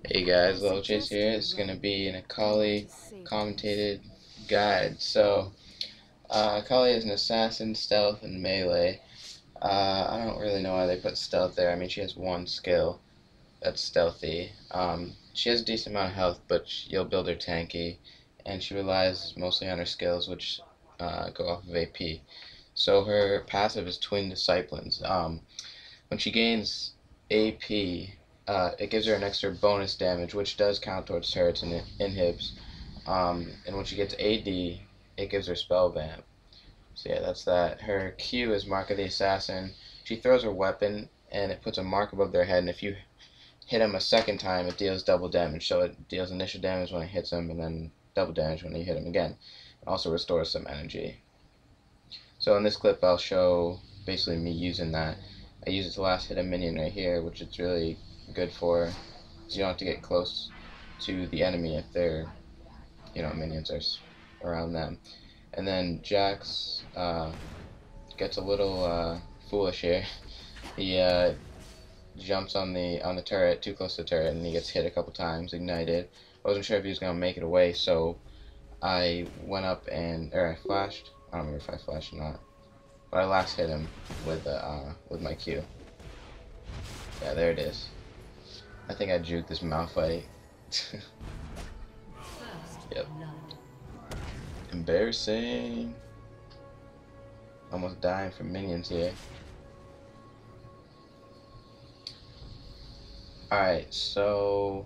Hey guys, levelchaser here. This is going to be an Akali commentated guide. Akali is an assassin, stealth, and melee. I don't really know why they put stealth there. I mean, she has one skill that's stealthy. She has a decent amount of health, but you'll build her tanky, and she relies mostly on her skills, which go off of AP. So her passive is Twin Disciplines. When she gains AP, it gives her an extra bonus damage, which does count towards turrets and inhibs. And when she gets AD, it gives her spell vamp. So yeah, that's that. Her Q is Mark of the Assassin. She throws her weapon, and it puts a mark above their head, and if you hit him a second time, it deals double damage. So it deals initial damage when it hits him, and then double damage when you hit him again. It also restores some energy. So in this clip, I'll show basically me using that. I use it to last hit a minion right here, which it's really good for. So you don't have to get close to the enemy if they're, minions are around them. And then Jax gets a little foolish here. He jumps on the turret, too close to the turret, and he gets hit a couple times, ignited. I wasn't sure if he was gonna make it away, so I went up or I flashed. I don't remember if I flashed or not. But I last hit him with my Q. Yeah, there it is. I think I juked this Malphite. Yep. Embarrassing. Almost dying from minions here. Alright, so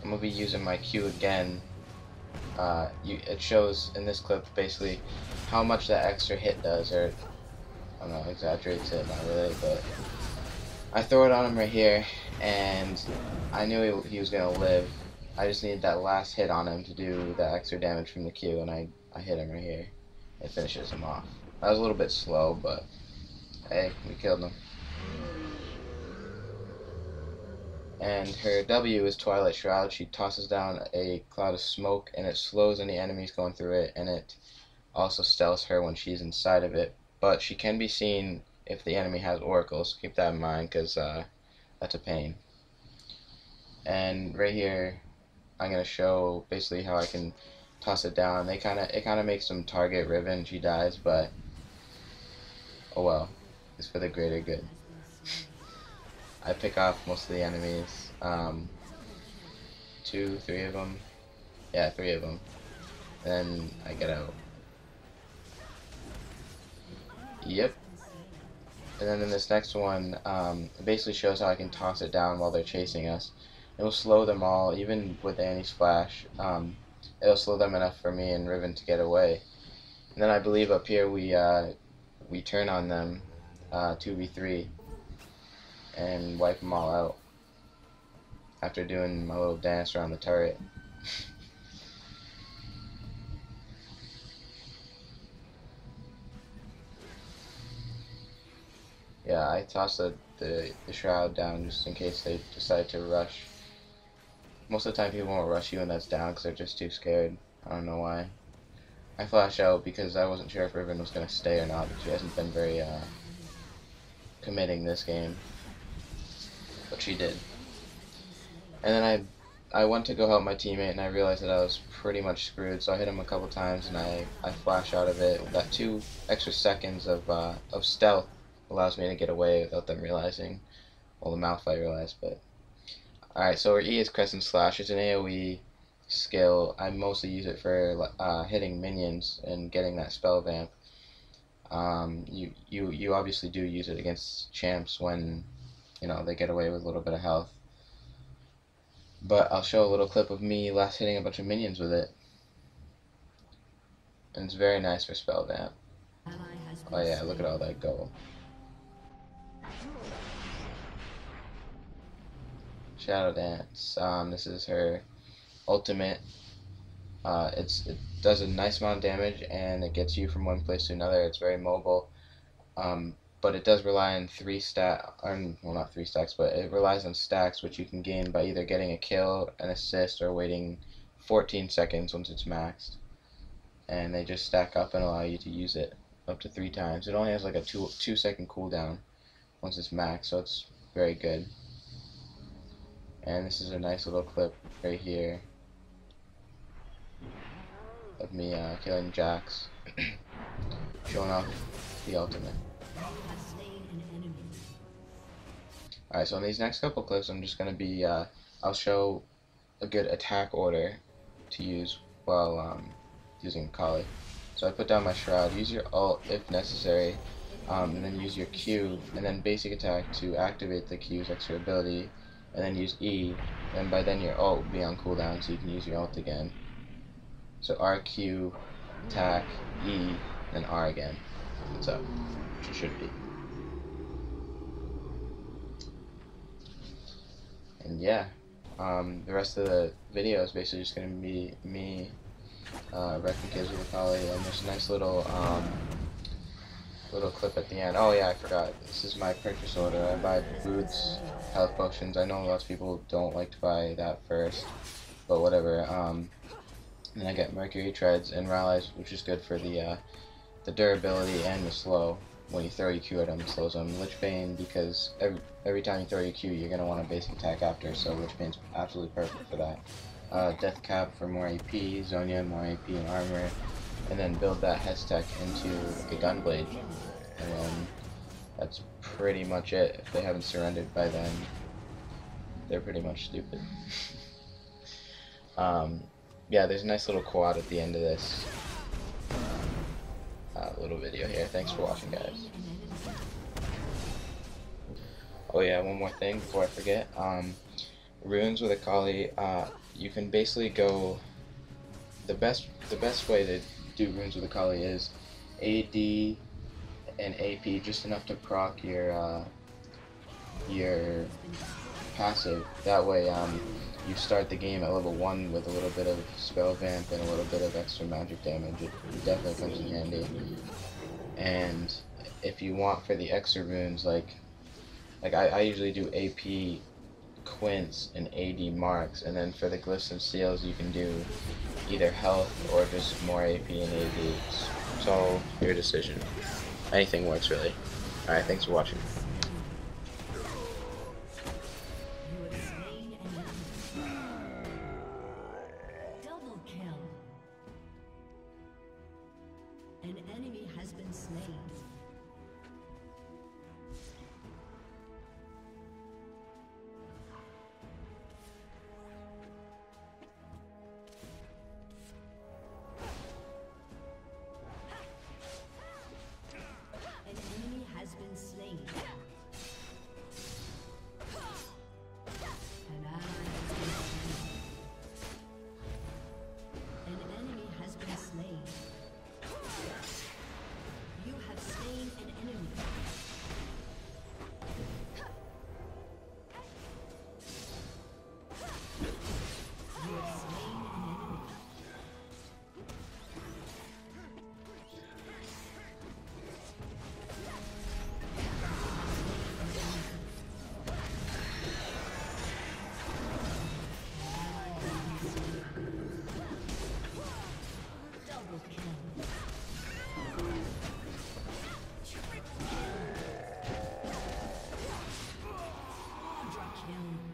I'm gonna be using my Q again. It shows in this clip basically how much that extra hit does, or I don't know, exaggerates it, not really, but I throw it on him right here, and I knew he was gonna live. I just needed that last hit on him to do that extra damage from the Q, and I hit him right here. It finishes him off. I was a little bit slow, but hey, we killed him. And her W is Twilight Shroud. She tosses down a cloud of smoke, and it slows any enemies going through it, and it also stealths her when she's inside of it. But she can be seen if the enemy has oracles. Keep that in mind, because that's a pain. And right here, I'm gonna show basically how I can toss it down. It kind of makes them target Riven. She dies, but oh well. It's for the greater good. I pick off most of the enemies. 2, 3 of them. Yeah, 3 of them. Then I get out. Yep. And then in this next one, it basically shows how I can toss it down while they're chasing us. It will slow them all, even with anti-splash. It'll slow them enough for me and Riven to get away. And then I believe up here we turn on them 2v3 and wipe them all out after doing my little dance around the turret. Yeah, I toss the shroud down just in case they decide to rush. Most of the time people won't rush you when that's down because they're just too scared. I don't know why. I flash out because I wasn't sure if Riven was going to stay or not, but she hasn't been very committing this game. But she did. And then I went to go help my teammate, and I realized that I was pretty much screwed, so I hit him a couple times, and I flash out of it. That 2 extra seconds of stealth allows me to get away without them realizing. Well, the Malphite realized, but... Alright, so her E is Crescent Slash. It's an AoE skill. I mostly use it for hitting minions and getting that spell vamp. You obviously do use it against champs when, they get away with a little bit of health. But I'll show a little clip of me last hitting a bunch of minions with it. And it's very nice for spell vamp. Oh yeah, look at all that gold. Shadow Dance. This is her ultimate. It does a nice amount of damage, and it gets you from one place to another. It's very mobile. But it does rely on well, not 3 stacks, but it relies on stacks, which you can gain by either getting a kill, an assist, or waiting 14 seconds once it's maxed. And they just stack up and allow you to use it up to 3 times. It only has like a 2 second cooldown once it's maxed, so it's very good. And this is a nice little clip right here of me killing Jax, showing off the ultimate. Alright, so in these next couple clips, I'm just going to be, I'll show a good attack order to use while using Akali. So I put down my Shroud, use your ult if necessary, and then use your Q, and then basic attack to activate the Q's extra ability, and then use E, and by then your ult will be on cooldown so you can use your ult again. So RQ, attack, E, then R again. That's up, which it should be. And yeah, the rest of the video is basically just going to be me wrecking kids with Akali, and there's a nice little clip at the end. Oh yeah, I forgot. This is my purchase order. I buy boots, health potions. I know lots of people don't like to buy that first, but whatever. And then I get Mercury Treads and Rallies, which is good for the durability and the slow. When you throw your Q at them, it slows them. Lich Bane, because every time you throw your Q, you're gonna want a basic attack after, so Lich Bane's absolutely perfect for that. Death Cap for more AP, Zonia more AP and armor, and then build that Hextech into a Gunblade, and then that's pretty much it. If they haven't surrendered by then, they're pretty much stupid. Yeah, there's a nice little quad at the end of this little video here. Thanks for watching, guys. Oh yeah, one more thing before I forget. Runes with Akali, you can basically go. The best way to do runes with Akali is AD and AP, just enough to proc your passive. That way, you start the game at level 1 with a little bit of spell vamp and a little bit of extra magic damage. It definitely comes in handy. And if you want for the extra runes, like I usually do AP Quints and AD Marks, and then for the glyphs and seals you can do either health or just more AP and AD. It's all your decision. Anything works really. Alright, thanks for watching. An enemy has been slain. An enemy has been slain. An ally has been slain. An enemy has been slain. You have slain an enemy. You have slain an enemy. Double kill. Quadra kill.